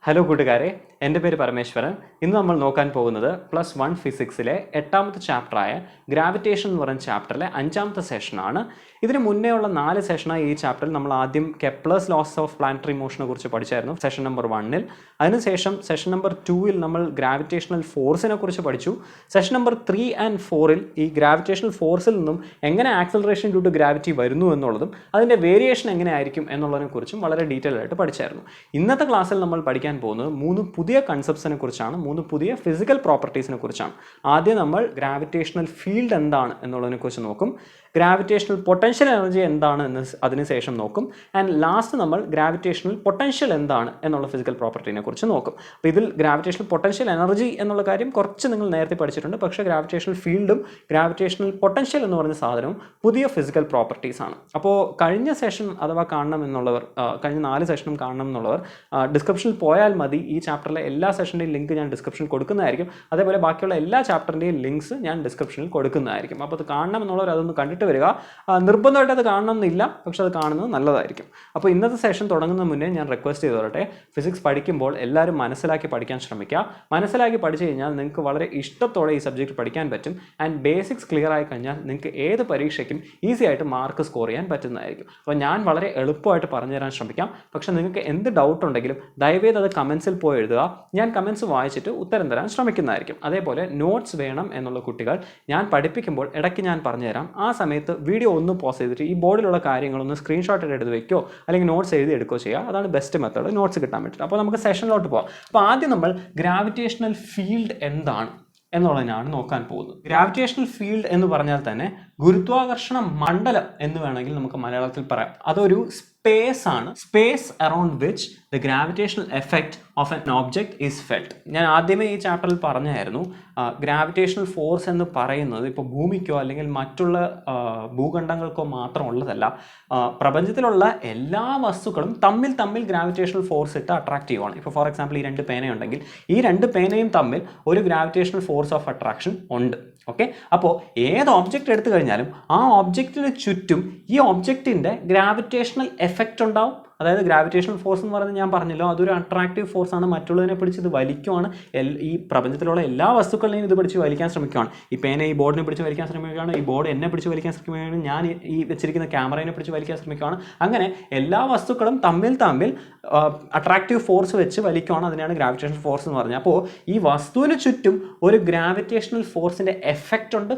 Hello കൂട്ടുകാരെ, എൻ്റെ പേര് പരമേശ്വരൻ. ഇന്ന് നമ്മൾ നോക്കാൻ പോകുന്നത് +1 ഫിസിക്സിലെ 8ാമത്തെ ചാപ്റ്ററായ ഗ്രാവിറ്റേഷൻ എന്ന് പറയുന്ന ചാപ്റ്ററിലെ 5ാമത്തെ സെഷനാണ്. ഇതിന് മുന്നേ ഉള്ള 4 സെഷനായി ഈ ചാപ്റ്ററിൽ നമ്മൾ ആദ്യം കെപ്ലേഴ്സ് ലോസ് ഓഫ് പ്ലാനറ്ററി മോഷനെ കുറിച്ച് പഠിച്ചായിരുന്നു സെഷൻ നമ്പർ 1-ൽ. അതിനുശേഷം സെഷൻ നമ്പർ 2-ൽ നമ്മൾ ഗ്രാവിറ്റേഷണൽ ഫോഴ്സിനെ കുറിച്ച് പഠിച്ചു. സെഷൻ നമ്പർ 3 and 4-ൽ ഈ ഗ്രാവിറ്റേഷണൽ ഫോഴ്സിൽ നിന്നും എങ്ങനെ ആക്സലറേഷൻ ഡ്യൂ ടു ഗ്രാവിറ്റി വരുന്നു എന്നുള്ളതും അതിൻ്റെ വേരിയേഷൻ എങ്ങനെയായിരിക്കും എന്നുള്ളതിനെ കുറിച്ചും വളരെ ഡീറ്റെയിൽ ആയിട്ട് പഠിച്ചായിരുന്നു. ഇന്നത്തെ ക്ലാസ്സിൽ നമ്മൾ പഠിക്കാൻ പോകുന്നത് 3 പുതിയ കൺസെപ്റ്റ്സിനെ കുറിച്ചാണ്, 3 പുതിയ ഫിസിക്കൽ പ്രോപ്പർട്ടീസിനെ കുറിച്ചാണ്. ആദ്യം നമ്മൾ ഗ്രാവിറ്റേഷണൽ ഫീൽഡ് എന്താണ് എന്നുള്ളതിനെ കുറിച്ച് നോക്കും. ഗ്രാവിറ്റേഷണൽ പൊട്ടൻഷ്യൽ എനർജി എന്താണ് എന്ന് അതിനുശേഷം നോക്കും. ആൻഡ് ലാസ്റ്റ് നമ്മൾ ഗ്രാവിറ്റേഷണൽ പൊട്ടൻഷ്യൽ എന്താണ് എന്നുള്ള ഫിസിക്കൽ പ്രോപ്പർട്ടീനെ കുറിച്ച് നോക്കും. അപ്പോൾ ഇതിൽ ഗ്രാവിറ്റേഷണൽ പൊട്ടൻഷ്യൽ എനർജി എന്നുള്ള കാര്യം കുറച്ച് നിങ്ങൾ നേരത്തെ പഠിച്ചിട്ടുണ്ട്. പക്ഷേ ഗ്രാവിറ്റേഷണൽ ഫീൽഡും ഗ്രാവിറ്റേഷണൽ പൊട്ടൻഷ്യൽ എന്ന് പറയുന്ന സാധനവും പുതിയ ഫിസിക്കൽ പ്രോപ്പർട്ടീസ് ആണ്. അപ്പോൾ കഴിഞ്ഞ സെഷൻ അഥവാ കാണണം എന്നുള്ളവർ, കഴിഞ്ഞ 4 സെഷനും കാണണം എന്നുള്ളവർ ഡിസ്ക്രിപ്ഷനിൽ പോയാൽ മതി. ഈ ചാപ്റ്ററിലെ എല്ലാ സെഷൻ്റെയും ലിങ്ക് ഞാൻ ഡിസ്ക്രിപ്ഷനിൽ കൊടുക്കുന്നതായിരിക്കും. അതേപോലെ ബാക്കിയുള്ള എല്ലാ ചാപ്റ്ററിൻ്റെയും ലിങ്ക്സ് ഞാൻ ഡിസ്ക്രിപ്ഷനിൽ കൊടുക്കുന്നതായിരിക്കും. അപ്പോൾ അത് കാണണം എന്നുള്ളവർ അതൊന്ന് കണ്ടിട്ട് വരിക. നിർബന്ധമായിട്ട് അത് കാണണമെന്നില്ല, പക്ഷെ അത് കാണുന്നത് നല്ലതായിരിക്കും. അപ്പോൾ ഇന്നത്തെ സെഷൻ തുടങ്ങുന്നതിന് മുന്നേ ഞാൻ റിക്വസ്റ്റ് ചെയ്തോട്ടെ, ഫിസിക്സ് പഠിക്കുമ്പോൾ എല്ലാവരും മനസ്സിലാക്കി പഠിക്കാൻ ശ്രമിക്കുക. മനസ്സിലാക്കി പഠിച്ചു കഴിഞ്ഞാൽ നിങ്ങൾക്ക് വളരെ ഇഷ്ടത്തോടെ ഈ സബ്ജക്റ്റ് പഠിക്കാൻ പറ്റും. ആൻഡ് ബേസിക്സ് ക്ലിയർ ആയി കഴിഞ്ഞാൽ നിങ്ങൾക്ക് ഏത് പരീക്ഷയ്ക്കും ഈസി ആയിട്ട് മാർക്ക് സ്കോർ ചെയ്യാൻ പറ്റുന്നതായിരിക്കും. അപ്പോൾ ഞാൻ വളരെ എളുപ്പമായിട്ട് പറഞ്ഞു തരാൻ ശ്രമിക്കാം. പക്ഷെ നിങ്ങൾക്ക് എന്ത് ഡൗട്ട് ഉണ്ടെങ്കിലും ദയവേത് അത് കമൻസിൽ പോയി എഴുതുക. ഞാൻ കമൻസ് വായിച്ചിട്ട് ഉത്തരം തരാൻ ശ്രമിക്കുന്നതായിരിക്കും. അതേപോലെ നോട്ട്സ് വേണം എന്നുള്ള കുട്ടികൾ ഞാൻ പഠിപ്പിക്കുമ്പോൾ ഇടയ്ക്ക് ഞാൻ പറഞ്ഞുതരാം. ആ സമയത്ത് വീഡിയോ ഒന്ന് പോസ് ചെയ്തിട്ട് ഈ ബോർഡിലുള്ള കാര്യങ്ങളൊന്ന് സ്ക്രീൻഷോട്ട് എടുത്ത് വെക്കുകയോ അല്ലെങ്കിൽ നോട്ട്സ് എഴുതി എടുക്കുകയോ ചെയ്യുക. അതാണ് ബെസ്റ്റ് മെത്തേഡ് നോട്ട്സ് കിട്ടാൻ വേണ്ടിയിട്ട്. അപ്പോൾ നമുക്ക് സെഷനിലോട്ട് പോകാം. അപ്പോൾ ആദ്യം നമ്മൾ ഗ്രാവിറ്റേഷണൽ ഫീൽഡ് എന്താണ് എന്നുള്ളതിനാണ് നോക്കാൻ പോകുന്നത്. ഗ്രാവിറ്റേഷണൽ ഫീൽഡ് എന്ന് പറഞ്ഞാൽ തന്നെ ഗുരുത്വാകർഷണ മണ്ഡലം എന്ന് വേണമെങ്കിൽ നമുക്ക് മലയാളത്തിൽ പറയാം. അതൊരു സ്പേസ് ആണ്, space around which the gravitational effect of N object is felt. ഞാൻ ആദ്യമേ ഈ ചാപ്റ്ററിൽ പറഞ്ഞായിരുന്നു, ഗ്രാവിറ്റേഷണൽ ഫോഴ്സ് എന്ന് പറയുന്നത് ഇപ്പോൾ ഭൂമിക്കോ അല്ലെങ്കിൽ മറ്റുള്ള ഭൂഖണ്ഡങ്ങൾക്കോ മാത്രമുള്ളതല്ല. പ്രപഞ്ചത്തിലുള്ള എല്ലാ വസ്തുക്കളും തമ്മിൽ ഗ്രാവിറ്റേഷണൽ ഫോഴ്സ് ഇട്ട് അട്രാക്റ്റീവ് ആണ്. ഇപ്പോൾ ഫോർ എക്സാമ്പിൾ ഈ 2 പേനയുണ്ടെങ്കിൽ ഈ 2 പേനയും തമ്മിൽ ഒരു ഗ്രാവിറ്റേഷണൽ ഫോഴ്സ് ഓഫ് അട്രാക്ഷൻ ഉണ്ട്. ഓക്കെ, അപ്പോൾ ഏത് ഓബ്ജക്റ്റ് എടുത്തു കഴിഞ്ഞാലും ആ ഓബ്ജക്റ്റിന് ചുറ്റും ഈ ഓബ്ജക്റ്റിൻ്റെ ഗ്രാവിറ്റേഷണൽ എഫക്റ്റ് ഉണ്ടാവും. അതായത് ഗ്രാവിറ്റേഷണൽ ഫോഴ്സ് എന്ന് പറയുന്നത് ഞാൻ പറഞ്ഞല്ലോ, അതൊരു അട്രാക്റ്റീവ് ഫോഴ്സ് ആണ്. മറ്റുള്ളതിനെ പിടിച്ച് ഇത് വലിക്കുവാണ്. ഈ പ്രപഞ്ചത്തിലുള്ള എല്ലാ വസ്തുക്കളെയും ഇത് പിടിച്ച് വലിക്കാൻ ശ്രമിക്കുകയാണ്. ഈ പേന ഈ ബോർഡിനെ പിടിച്ച് വലിക്കാൻ ശ്രമിക്കുകയാണ്, ഈ ബോർഡ് എന്നെ പിടിച്ച് വലിക്കാൻ ശ്രമിക്കുകയാണ്, ഞാൻ ഈ വെച്ചിരിക്കുന്ന ക്യാമറയെ പിടിച്ച് വലിക്കാൻ ശ്രമിക്കുകയാണ്. അങ്ങനെ എല്ലാ വസ്തുക്കളും തമ്മിൽ അട്രാക്റ്റീവ് ഫോഴ്സ് വെച്ച് വലിക്കുകയാണ്. അതിനാണ് ഗ്രാവിറ്റേഷണൽ ഫോഴ്സ് എന്ന് പറഞ്ഞത്. അപ്പോൾ ഈ വസ്തുവിന് ചുറ്റും ഒരു ഗ്രാവിറ്റേഷണൽ ഫോഴ്സിൻ്റെ എഫക്റ്റ് ഉണ്ട്.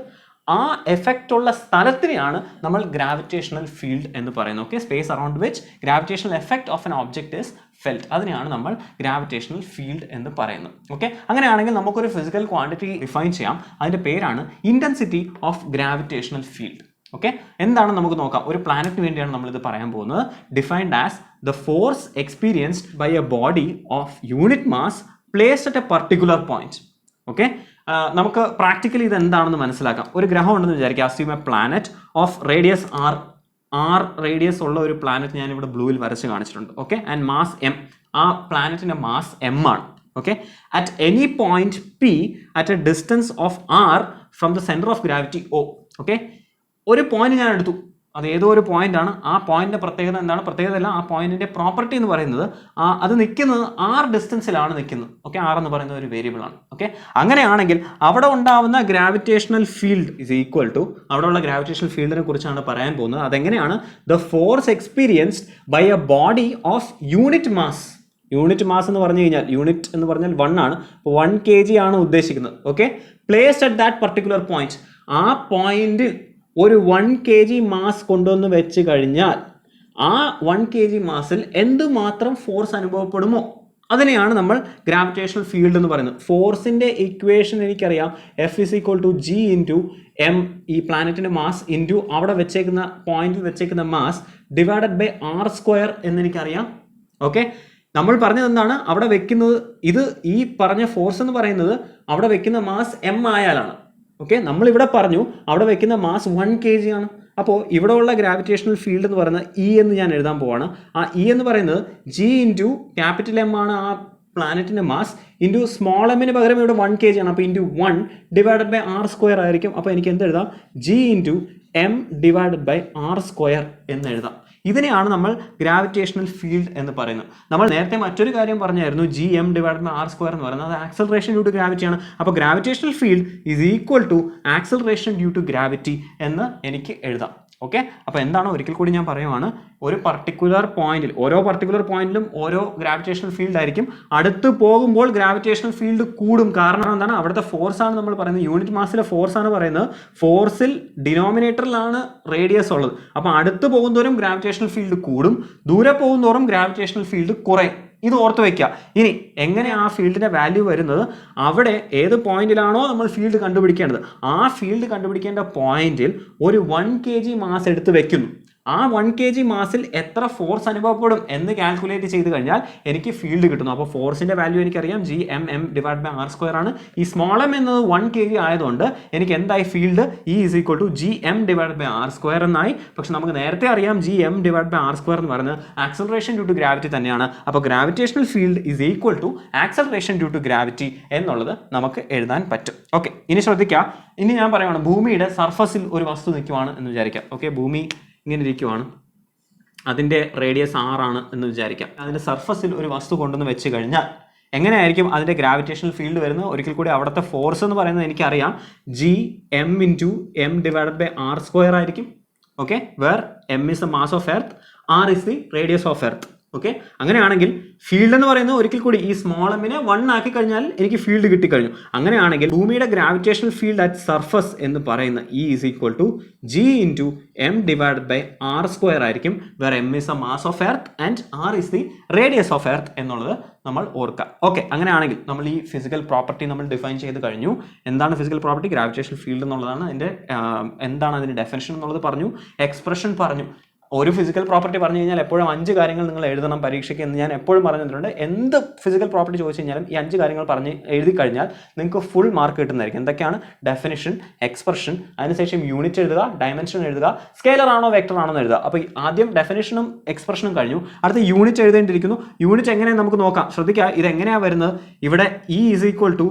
ആ എഫക്റ്റ് ഉള്ള സ്ഥലത്തിനെയാണ് നമ്മൾ ഗ്രാവിറ്റേഷണൽ ഫീൽഡ് എന്ന് പറയുന്നത്. Okay, space around which gravitational effect of N object is felt, അതിനെയാണ് നമ്മൾ ഗ്രാവിറ്റേഷണൽ ഫീൽഡ് എന്ന് പറയുന്നത്. ഓക്കെ, അങ്ങനെയാണെങ്കിൽ നമുക്കൊരു ഫിസിക്കൽ ക്വാണ്ടിറ്റി ഡിഫൈൻ ചെയ്യാം. അതിൻ്റെ പേരാണ് intensity of gravitational field. Okay, എന്താണെന്ന് നമുക്ക് നോക്കാം. ഒരു പ്ലാനറ്റിന് വേണ്ടിയാണ് നമ്മളിത് പറയാൻ പോകുന്നത്. Defined as the force experienced by a body of unit mass placed at a particular point. Okay, നമുക്ക് പ്രാക്ടിക്കലി ഇത് എന്താണെന്ന് മനസ്സിലാക്കാം. ഒരു ഗ്രഹം ഉണ്ടെന്ന് വിചാരിക്കുക. Assume a planet of radius R radius ഉള്ള ഒരു പ്ലാനറ്റ് ഞാൻ ഇവിടെ ബ്ലൂവിൽ വരച്ച് കാണിച്ചിട്ടുണ്ട്. Okay, and mass M. ആ പ്ലാനറ്റിൻ്റെ മാസ് എം ആണ്. Okay, at any point P at a distance of R from the centre of gravity O. Okay, ഒരു പോയിന്റ് ഞാൻ എടുത്തു, അത് ഏതോ ഒരു പോയിന്റ് ആണ്. ആ പോയിന്റിന്റെ പ്രത്യേകത എന്താണ്? പ്രത്യേകതയല്ല, ആ പോയിന്റിന്റെ പ്രോപ്പർട്ടി എന്ന് പറയുന്നത് അത് നിൽക്കുന്നത് ആർ ഡിസ്റ്റൻസിലാണ് നിൽക്കുന്നത്. ഓക്കെ, ആർ എന്ന് പറയുന്നത് ഒരു വേരിയബിൾ ആണ്. ഓക്കെ, അങ്ങനെയാണെങ്കിൽ അവിടെ ഉണ്ടാവുന്ന gravitational field is equal to, അവിടെയുള്ള ഗ്രാവിറ്റേഷണൽ ഫീൽഡിനെ കുറിച്ചാണ് പറയാൻ പോകുന്നത്. അതെങ്ങനെയാണ്? The force experienced by a body of unit mass. Unit mass എന്ന് പറഞ്ഞു കഴിഞ്ഞാൽ, യൂണിറ്റ് എന്ന് പറഞ്ഞാൽ 1 ആണ്. അപ്പോൾ 1 kg ആണ് ഉദ്ദേശിക്കുന്നത്. Okay, placed at that particular point. ആ പോയിന്റിൽ ഒരു 1 kg മാസ് കൊണ്ടുവന്ന് വെച്ച് കഴിഞ്ഞാൽ ആ 1 kg മാസിൽ എന്തുമാത്രം ഫോഴ്സ് അനുഭവപ്പെടുമോ അതിനെയാണ് നമ്മൾ ഗ്രാവിറ്റേഷണൽ ഫീൽഡ് എന്ന് പറയുന്നത്. ഫോഴ്സിൻ്റെ ഇക്വേഷൻ എനിക്കറിയാം, F=g*m, ഈ പ്ലാനറ്റിൻ്റെ മാസ് ഇൻറ്റു അവിടെ വെച്ചേക്കുന്ന പോയിന്റിൽ വെച്ചേക്കുന്ന മാസ് ഡിവൈഡഡ് ബൈ r² എന്നെനിക്കറിയാം. ഓക്കെ, നമ്മൾ പറഞ്ഞത് എന്താണ്? അവിടെ വെക്കുന്നത്, ഇത് ഈ പറഞ്ഞ ഫോഴ്സ് എന്ന് പറയുന്നത് അവിടെ വെക്കുന്ന മാസ് m ആയാലാണ്. ഓക്കെ, നമ്മളിവിടെ പറഞ്ഞു അവിടെ വെക്കുന്ന മാസ് 1 kg ആണ്. അപ്പോൾ ഇവിടെ ഉള്ള ഗ്രാവിറ്റേഷണൽ ഫീൽഡ് എന്ന് പറയുന്നത് E എന്ന് ഞാൻ എഴുതാൻ പോവാണ്. ആ E എന്ന് പറയുന്നത് G ഇൻറ്റു ക്യാപിറ്റൽ M ആണ് ആ പ്ലാനറ്റിൻ്റെ മാസ്, ഇൻറ്റു സ്മോൾ എമ്മിന് പകരം ഇവിടെ 1 kg ആണ്. അപ്പോൾ ഇൻറ്റു 1 ഡിവൈഡഡ് ബൈ r² ആയിരിക്കും. അപ്പോൾ എനിക്ക് എന്ത് എഴുതാം? G into M divided by r² എന്ന് എഴുതാം. ഇതിനെയാണ് നമ്മൾ ഗ്രാവിറ്റേഷണൽ ഫീൽഡ് എന്ന് പറയുന്നത്. നമ്മൾ നേരത്തെ മറ്റൊരു കാര്യം പറഞ്ഞായിരുന്നു, Gm/r² എന്ന് പറയുന്നത് അത് ആക്സലറേഷൻ ഡ്യൂ ടു ഗ്രാവിറ്റിയാണ്. അപ്പോൾ gravitational field is equal to acceleration due to gravity എന്ന് എനിക്ക് എഴുതാം. ഓക്കെ, അപ്പോൾ എന്താണ്, ഒരിക്കൽ കൂടി ഞാൻ പറയുവാണ്, ഒരു പർട്ടിക്കുലർ പോയിന്റിൽ, ഓരോ പർട്ടിക്കുലർ പോയിന്റിലും ഓരോ ഗ്രാവിറ്റേഷണൽ ഫീൽഡ് ആയിരിക്കും. അടുത്ത് പോകുമ്പോൾ ഗ്രാവിറ്റേഷണൽ ഫീൽഡ് കൂടും. കാരണം എന്താണ്, അവിടുത്തെ ഫോഴ്സ് ആണ് നമ്മൾ പറയുന്നത്, യൂണിറ്റ് മാസിലെ ഫോഴ്സ് ആണ് പറയുന്നത്. ഫോഴ്സിൽ ഡിനോമിനേറ്ററിലാണ് റേഡിയസ് ഉള്ളത്. അപ്പോൾ അടുത്ത് പോകുന്തോറും ഗ്രാവിറ്റേഷണൽ ഫീൽഡ് കൂടും, ദൂരെ പോകുന്തോറും ഗ്രാവിറ്റേഷണൽ ഫീൽഡ് കുറയും. ഇത് ഓർത്ത് വയ്ക്കുക. ഇനി എങ്ങനെ ആ ഫീൽഡിന്റെ വാല്യൂ വരുന്നത്, അവിടെ ഏത് പോയിന്റിലാണോ നമ്മൾ ഫീൽഡ് കണ്ടുപിടിക്കേണ്ടത്, ആ ഫീൽഡ് കണ്ടുപിടിക്കേണ്ട പോയിന്റിൽ ഒരു 1 kg മാസ് എടുത്ത് വെക്കുന്നു. ആ 1 kg മാസിൽ എത്ര ഫോഴ്സ് അനുഭവപ്പെടും എന്ന് കാൽക്കുലേറ്റ് ചെയ്ത് കഴിഞ്ഞാൽ എനിക്ക് ഫീൽഡ് കിട്ടുന്നു. അപ്പോൾ ഫോഴ്സിന്റെ വാല്യൂ എനിക്കറിയാം, Gmm/r² ആണ്. ഈ സ്മോൾ എം എന്നത് 1 kg ആയതുകൊണ്ട് എനിക്ക് എന്തായി ഫീൽഡ്, E = Gm/r² എന്നായി. പക്ഷെ നമുക്ക് നേരത്തെ അറിയാം Gm/r² എന്ന് പറയുന്നത് ആക്സലറേഷൻ ഡ്യൂ ടു ഗ്രാവിറ്റി തന്നെയാണ്. അപ്പോൾ gravitational field is equal to acceleration due to gravity എന്നുള്ളത് നമുക്ക് എഴുതാൻ പറ്റും. ഓക്കെ, ഇനി ശ്രദ്ധിക്കുക. ഇനി ഞാൻ പറയുകയാണ്, ഭൂമിയുടെ സർഫസിൽ ഒരു വസ്തു നിൽക്കുവാണ് എന്ന് വിചാരിക്കാം. ഓക്കെ, ഭൂമി ഇങ്ങനെ ഇരിക്കുവാണ്, അതിൻ്റെ റേഡിയസ് 6 ആണ് എന്ന് വിചാരിക്കാം. അതിൻ്റെ സർഫസിൽ ഒരു വസ്തു കൊണ്ടുവന്ന് വെച്ച് കഴിഞ്ഞാൽ എങ്ങനെയായിരിക്കും അതിൻ്റെ ഗ്രാവിറ്റേഷണൽ ഫീൽഡ് വരുന്നത്? ഒരിക്കൽ കൂടി, അവിടുത്തെ ഫോഴ്സ് എന്ന് പറയുന്നത് എനിക്കറിയാം, Gm/m/r² ആയിരിക്കും. Okay, where m is the mass of earth, r is the radius of earth. Okay, അങ്ങനെയാണെങ്കിൽ ഫീൽഡ് എന്ന് പറയുന്നത്, ഒരിക്കൽ കൂടി ഈ സ്മോൾ എമ്മിനെ 1 ആക്കി കഴിഞ്ഞാൽ എനിക്ക് ഫീൽഡ് കിട്ടിക്കഴിഞ്ഞു. അങ്ങനെയാണെങ്കിൽ ഭൂമിയുടെ ഗ്രാവിറ്റേഷണൽ ഫീൽഡ് അറ്റ് സർഫസ് എന്ന് പറയുന്ന E = G/m/r² ആയിരിക്കും, where m is the mass of earth and r is the radius of earth എന്നുള്ളത് നമ്മൾ ഓർക്കുക. ഓക്കെ, അങ്ങനെയാണെങ്കിൽ നമ്മൾ ഈ ഫിസിക്കൽ പ്രോപ്പർട്ടി നമ്മൾ ഡിഫൈൻ ചെയ്ത് കഴിഞ്ഞു. എന്താണ് ഫിസിക്കൽ പ്രോപ്പർട്ടി? ഗ്രാവിറ്റേഷണൽ ഫീൽഡ് എന്നുള്ളതാണ്. അതിൻ്റെ എന്താണ് അതിൻ്റെ ഡെഫിനിഷൻ എന്നുള്ളത് പറഞ്ഞു, എക്സ്പ്രഷൻ പറഞ്ഞു. ഒരു ഫിസിക്കൽ പ്രോപ്പർട്ടി പറഞ്ഞു കഴിഞ്ഞാൽ എപ്പോഴും 5 കാര്യങ്ങൾ നിങ്ങൾ എഴുതണം പരീക്ഷയ്ക്ക് എന്ന് ഞാൻ എപ്പോഴും പറഞ്ഞിട്ടുണ്ട്. എന്ത് ഫിസിക്കൽ പ്രോപ്പർട്ടി ചോദിച്ചു കഴിഞ്ഞാലും ഈ 5 കാര്യങ്ങൾ പറഞ്ഞ് എഴുതി കഴിഞ്ഞാൽ നിങ്ങൾക്ക് ഫുൾ മാർക്ക് കിട്ടുന്നതായിരിക്കും. എന്തൊക്കെയാണ്? ഡെഫിനിഷൻ, എക്സ്പ്രഷൻ, അതിനുശേഷം യൂണിറ്റ് എഴുതുക, ഡയമെൻഷൻ എഴുതുക, സ്കെയിലർ ആണോ വെക്ടർ ആണോ എന്ന് എഴുതുക. അപ്പോൾ ആദ്യം ഡെഫിനിഷനും എക്സ്പ്രഷനും കഴിഞ്ഞു, അടുത്ത യൂണിറ്റ് എഴുതേണ്ടിയിരിക്കുന്നു. യൂണിറ്റ് എങ്ങനെയാണ് നമുക്ക് നോക്കാം. ശ്രദ്ധിക്കുക, ഇത് എങ്ങനെയാണ് വരുന്നത്? ഇവിടെ E =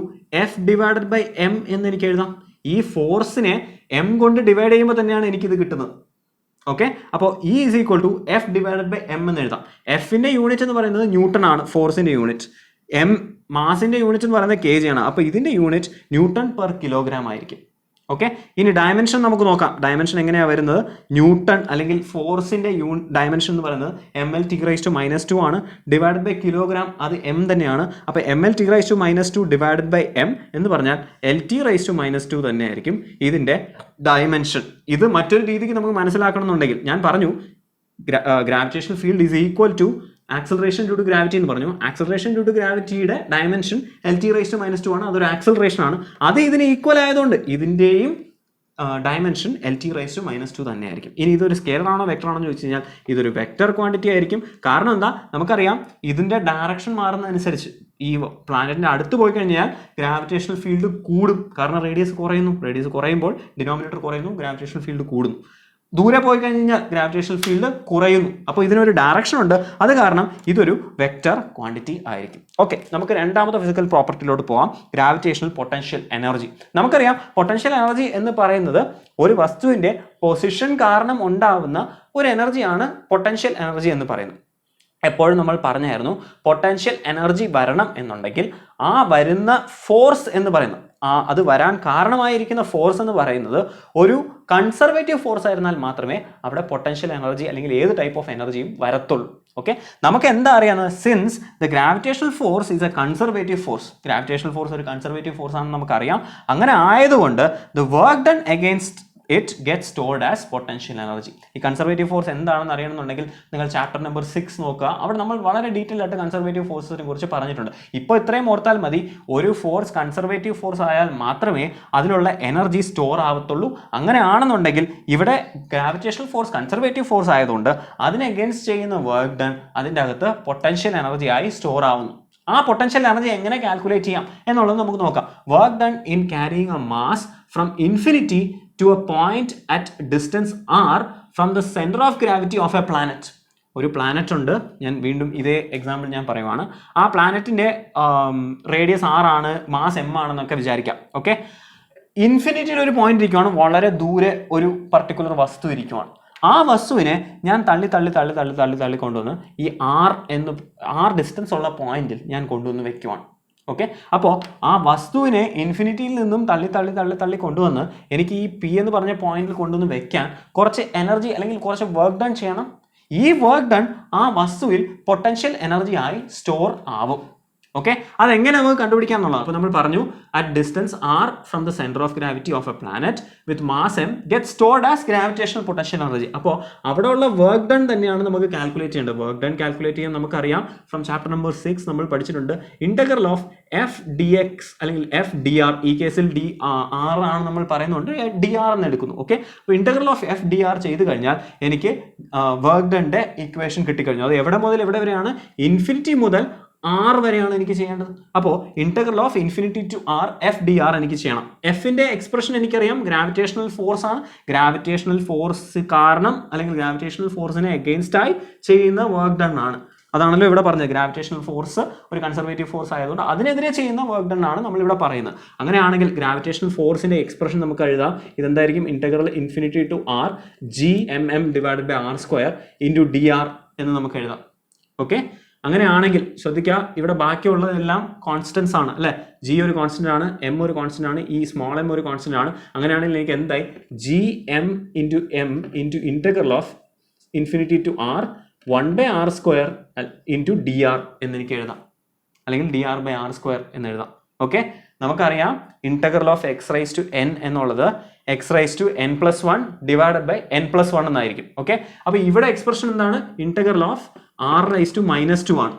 F/m എന്ന് എനിക്ക് എഴുതാം. ഈ ഫോഴ്സിനെ m കൊണ്ട് ഡിവൈഡ് ചെയ്യുമ്പോൾ തന്നെയാണ് എനിക്കിത് കിട്ടുന്നത്. ഓക്കെ, അപ്പോൾ E = F/m എന്ന് എഴുതാം. എഫിൻ്റെ യൂണിറ്റ് എന്ന് പറയുന്നത് ന്യൂട്ടൺ ആണ്, ഫോഴ്സിൻ്റെ യൂണിറ്റ്. m മാസിൻ്റെ യൂണിറ്റ് എന്ന് പറയുന്നത് kg ആണ്. അപ്പോൾ ഇതിൻ്റെ യൂണിറ്റ് Nm/kg ആയിരിക്കും. ഓക്കെ, ഇനി ഡയമെൻഷൻ നമുക്ക് നോക്കാം. ഡയമെൻഷൻ എങ്ങനെയാണ് വരുന്നത്? ന്യൂട്ടൺ അല്ലെങ്കിൽ ഫോഴ്സിൻ്റെ ഡയമെൻഷൻ എന്ന് പറയുന്നത് mL/2 ആണ്, ഡിവൈഡഡ് ബൈ കിലോഗ്രാം, അത് m തന്നെയാണ്. അപ്പോൾ mL/2 ഡിവൈഡഡ് ബൈ m എന്ന് പറഞ്ഞാൽ L/2 തന്നെ ആയിരിക്കും ഇതിൻ്റെ ഡയമെൻഷൻ. ഇത് മറ്റൊരു രീതിക്ക് നമുക്ക് മനസ്സിലാക്കണം എന്നുണ്ടെങ്കിൽ, ഞാൻ പറഞ്ഞു gravitational field is equal to acceleration due to gravity എന്ന് പറഞ്ഞു. ആക്സലറേഷൻ ഡ്യൂ ടു ഗ്രാവിറ്റിയുടെ ഡയമെൻഷൻ L/2 ആണ്, അതൊരു ആക്സലറേഷൻ ആണ്. അത് ഇതിന് ഈക്വൽ ആയതുകൊണ്ട് ഇതിൻ്റെയും ഡയമെൻഷൻ L/2 തന്നെ ആയിരിക്കും. ഇനി ഇതൊരു സ്കെയിലർ ആണോ വെക്ടർ ആണോ എന്ന് ചോദിച്ചു കഴിഞ്ഞാൽ ഇതൊരു വെക്ടർ ക്വാണ്ടിറ്റി ആയിരിക്കും. കാരണം എന്താ, നമുക്കറിയാം ഇതിൻ്റെ ഡയറക്ഷൻ മാറുന്നതനുസരിച്ച് ഈ പ്ലാനറ്റിൻ്റെ അടുത്ത് പോയി കഴിഞ്ഞാൽ ഗ്രാവിറ്റേഷണൽ ഫീൽഡ് കൂടും. കാരണം റേഡിയസ് കുറയുന്നു, റേഡിയസ് കുറയുമ്പോൾ ഡിനോമിനേറ്റർ കുറയുന്നു, ഗ്രാവിറ്റേഷണൽ ഫീൽഡ് കൂടുന്നു. ദൂരെ പോയി കഴിഞ്ഞാൽ ഗ്രാവിറ്റേഷണൽ ഫീൽഡ് കുറയുന്നു. അപ്പോൾ ഇതിനൊരു ഡയറക്ഷൻ ഉണ്ട്, അത് കാരണം ഇതൊരു വെക്റ്റർ ക്വാണ്ടിറ്റി ആയിരിക്കും. ഓക്കെ, നമുക്ക് രണ്ടാമത്തെ ഫിസിക്കൽ പ്രോപ്പർട്ടിയിലോട്ട് പോകാം, ഗ്രാവിറ്റേഷണൽ പൊട്ടൻഷ്യൽ എനർജി. നമുക്കറിയാം പൊട്ടൻഷ്യൽ എനർജി എന്ന് പറയുന്നത് ഒരു വസ്തുവിൻ്റെ പൊസിഷൻ കാരണം ഉണ്ടാവുന്ന ഒരു എനർജിയാണ് പൊട്ടൻഷ്യൽ എനർജി എന്ന് പറയുന്നത്. എപ്പോഴും നമ്മൾ പറഞ്ഞായിരുന്നു, പൊട്ടൻഷ്യൽ എനർജി വരണം എന്നുണ്ടെങ്കിൽ ആ വരുന്ന ഫോഴ്സ് എന്ന് പറയുന്നത്, അത് വരാൻ കാരണമായിരിക്കുന്ന ഫോഴ്സ് എന്ന് പറയുന്നത് ഒരു കൺസർവേറ്റീവ് ഫോഴ്സ് ആയിരുന്നാൽ മാത്രമേ അവിടെ പൊട്ടൻഷ്യൽ എനർജി അല്ലെങ്കിൽ ഏത് ടൈപ്പ് ഓഫ് എനർജിയും വരത്തുള്ളൂ. ഓക്കെ, നമുക്ക് എന്താ അറിയാവുന്നത്? Since the gravitational force is A conservative force, gravitational force ഒരു കൺസർവേറ്റീവ് ഫോഴ്സ് ആണെന്ന് നമുക്കറിയാം. അങ്ങനെ ആയതുകൊണ്ട് the work done against it gets stored as potential energy. ഈ കൺസർവേറ്റീവ് ഫോഴ്സ് എന്താണെന്ന് അറിയണമെന്നുണ്ടെങ്കിൽ നിങ്ങൾ ചാപ്റ്റർ നമ്പർ 6 നോക്കുക. അവിടെ നമ്മൾ വളരെ ഡീറ്റെയിൽ ആയിട്ട് കൺസർവേറ്റീവ് ഫോഴ്സിനെ കുറിച്ച് പറഞ്ഞിട്ടുണ്ട്. ഇപ്പോൾ ഇത്രയും ഓർത്താൽ മതി, ഒരു ഫോഴ്സ് കൺസർവേറ്റീവ് ഫോഴ്സ് ആയാൽ മാത്രമേ അതിലുള്ള എനർജി സ്റ്റോർ ആവത്തുള്ളൂ. അങ്ങനെ ആണെന്നുണ്ടെങ്കിൽ ഇവിടെ ഗ്രാവിറ്റേഷണൽ ഫോഴ്സ് കൺസർവേറ്റീവ് ഫോഴ്സ് ആയതുകൊണ്ട് അതിനെ അഗെയിൻസ്റ്റ് ചെയ്യുന്ന വർക്ക് ഡൺ അതിൻ്റെ അകത്ത് പൊട്ടൻഷ്യൽ എനർജി ആയി സ്റ്റോർ ആവുന്നു. ആ പൊട്ടൻഷ്യൽ എനർജി എങ്ങനെ കാൽക്കുലേറ്റ് ചെയ്യാം എന്നുള്ളത് നമുക്ക് നോക്കാം. Work done in carrying A mass from infinity to a point at distance r from the center of gravity of a planet. ഒരു പ്ലാനറ്റ് ഉണ്ട്, ഞാൻ വീണ്ടും ഇതേ എക്സാമ്പിൾ ഞാൻ പറയുവാണ്. ആ പ്ലാനറ്റിൻ്റെ റേഡിയസ് 6 ആണ്, മാസ് m ആണെന്നൊക്കെ വിചാരിക്കാം. ഓക്കെ, ഇൻഫിനിറ്റിയിൽ ഒരു പോയിന്റ് ഇരിക്കുവാണ്, വളരെ ദൂരെ ഒരു പർട്ടിക്കുലർ വസ്തു ഇരിക്കുവാണ്. ആ വസ്തുവിനെ ഞാൻ തള്ളി കൊണ്ടുവന്ന് ഈ ആർ ഡിസ്റ്റൻസ് ഉള്ള പോയിന്റിൽ ഞാൻ കൊണ്ടുവന്ന് വെക്കുവാണ്. ഓക്കെ, അപ്പോൾ ആ വസ്തുവിനെ ഇൻഫിനിറ്റിയിൽ നിന്നും തള്ളി കൊണ്ടുവന്ന് എനിക്ക് ഈ പി എന്ന് പറഞ്ഞ പോയിന്റിൽ കൊണ്ടുവന്ന് വെക്കാൻ കുറച്ച് എനർജി അല്ലെങ്കിൽ കുറച്ച് വർക്ക് ഡൺ ചെയ്യണം. ഈ വർക്ക് ഡൺ ആ വസ്തുവിൽ പൊട്ടൻഷ്യൽ എനർജി ആയി സ്റ്റോർ ആവും. ഓക്കെ, അതെങ്ങനെ നമുക്ക് കണ്ടുപിടിക്കാം എന്നുള്ളത്. അപ്പോൾ നമ്മൾ പറഞ്ഞു at distance R from the centre of gravity of a planet with mass M get stored as gravitational potential energy. അപ്പോൾ അവിടെയുള്ള വർക്ക് ഡൺ തന്നെയാണ് നമുക്ക് കാൽക്കുലേറ്റ് ചെയ്യേണ്ടത്. വർക്ക് ഡൺ കാൽക്കുലേറ്റ് ചെയ്യാൻ നമുക്കറിയാം ഫ്രം ചാപ്റ്റർ നമ്പർ 6 നമ്മൾ പഠിച്ചിട്ടുണ്ട് integral of F D X അല്ലെങ്കിൽ എഫ് ഡി ആർ. ഈ കേസിൽ ഡി ആർ ആണ് നമ്മൾ പറയുന്നുണ്ട്, ഡി ആർ എന്ന് എടുക്കുന്നു. ഓക്കെ, അപ്പോൾ integral of F D R ചെയ്ത് കഴിഞ്ഞാൽ എനിക്ക് വർക്ക് ഡണിന്റെ ഇക്വേഷൻ കിട്ടിക്കഴിഞ്ഞു. അത് എവിടെ മുതൽ എവിടെ വരെയാണ്? ഇൻഫിനിറ്റി മുതൽ ആർ വരെയാണ് എനിക്ക് ചെയ്യേണ്ടത്. അപ്പോൾ integral of infinity to R F D R എനിക്ക് ചെയ്യണം. എഫിന്റെ എക്സ്പ്രഷൻ എനിക്കറിയാം, ഗ്രാവിറ്റേഷണൽ ഫോഴ്സ് ആണ്. ഗ്രാവിറ്റേഷണൽ ഫോഴ്സ് കാരണം അല്ലെങ്കിൽ ഗ്രാവിറ്റേഷണൽ ഫോഴ്സിനെ അഗെയിൻസ്റ്റ് ആയി ചെയ്യുന്ന വർക്ക് ഡൺ ആണ്. അതാണല്ലോ ഇവിടെ പറഞ്ഞത്. ഗ്രാവിറ്റേഷണൽ ഫോഴ്സ് ഒരു കൺസർവേറ്റീവ് ഫോഴ്സ് ആയതുകൊണ്ട് അതിനെതിരെ ചെയ്യുന്ന വർക്ക് ഡൺ ആണ് നമ്മൾ ഇവിടെ പറയുന്നത്. അങ്ങനെയാണെങ്കിൽ ഗ്രാവിറ്റേഷണൽ ഫോഴ്സിന്റെ എക്സ്പ്രഷൻ നമുക്ക് എഴുതാം. ഇതെന്തായിരിക്കും? Integral infinity to R G M M divided by R square into D R എന്ന് നമുക്ക് എഴുതാം. ഓക്കെ, അങ്ങനെയാണെങ്കിൽ ശ്രദ്ധിക്കുക, ഇവിടെ ബാക്കിയുള്ളതെല്ലാം കോൺസ്റ്റൻസ് ആണ് അല്ലെ. ജി ഒരു കോൺസ്റ്റന്റ് ആണ്, എം ഒരു കോൺസ്റ്റന്റ് ആണ്, ഈ സ്മോൾ എം ഒരു കോൺസ്റ്റന്റ് ആണ്. അങ്ങനെയാണെങ്കിൽ എനിക്ക് എന്തായി? G M into M into integral of infinity to R 1/r square into D R എന്നെനിക്ക് എഴുതാം, അല്ലെങ്കിൽ D R by R square എന്ന് എഴുതാം. ഓക്കെ, നമുക്കറിയാം integral of X rice to N എന്നുള്ളത് X rice to N plus 1 divided by N plus 1 എന്നായിരിക്കും. Okay, അപ്പോൾ ഇവിടെ എക്സ്പ്രഷൻ എന്താണ്? Integral of R rice to -2 ആണ്.